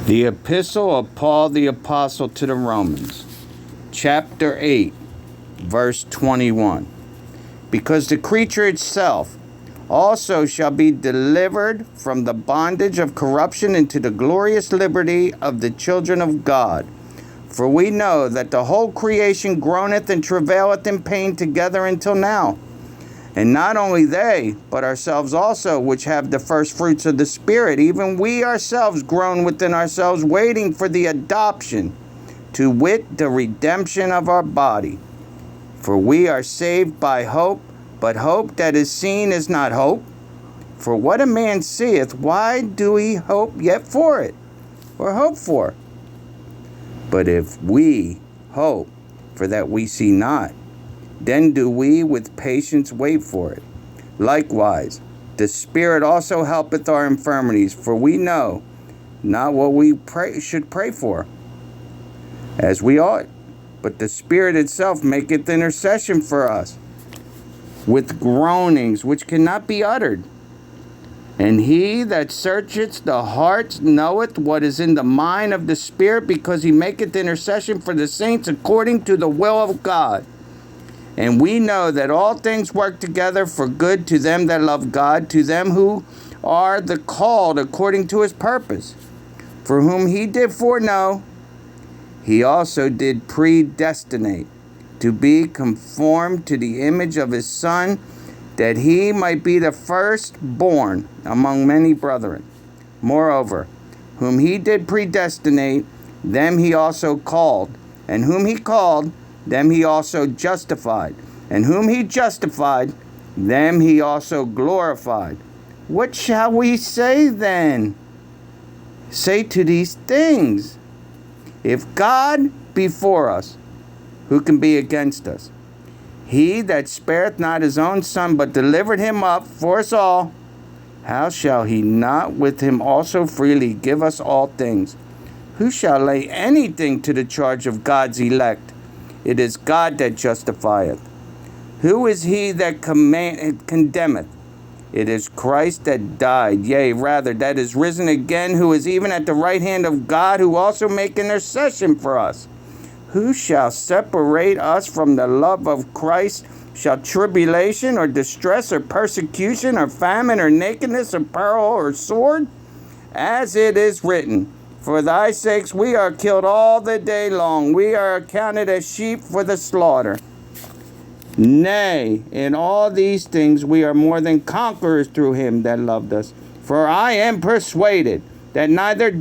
The Epistle of Paul the Apostle to the Romans, chapter 8, verse 21. Because the creature itself also shall be delivered from the bondage of corruption into the glorious liberty of the children of God. For we know that the whole creation groaneth and travaileth in pain together until now. And not only they, but ourselves also, which have the first fruits of the Spirit, even we ourselves groan within ourselves, waiting for the adoption, to wit, the redemption of our body. For we are saved by hope, but hope that is seen is not hope. For what a man seeth, why do he hope yet for it, or hope for? But if we hope for that we see not, then do we with patience wait for it. Likewise, the Spirit also helpeth our infirmities, for we know not what we should pray for, as we ought, but the Spirit itself maketh intercession for us, with groanings which cannot be uttered. And he that searcheth the hearts knoweth what is in the mind of the Spirit, because he maketh intercession for the saints according to the will of God. And we know that all things work together for good to them that love God, to them who are the called according to his purpose. For whom he did foreknow, he also did predestinate to be conformed to the image of his Son, that he might be the firstborn among many brethren. Moreover, whom he did predestinate, them he also called, and whom he called, them he also justified, and whom he justified, them he also glorified. What shall we say then? Say to these things, if God be for us, who can be against us? He that spareth not his own Son, but delivered him up for us all, how shall he not with him also freely give us all things? Who shall lay anything to the charge of God's elect? It is God that justifieth. Who is he that condemneth? It is Christ that died, yea, rather, that is risen again, who is even at the right hand of God, who also make intercession for us. Who shall separate us from the love of Christ? Shall tribulation, or distress, or persecution, or famine, or nakedness, or peril, or sword? As it is written, for thy sakes we are killed all the day long. We are accounted as sheep for the slaughter. Nay, in all these things we are more than conquerors through him that loved us. For I am persuaded that neither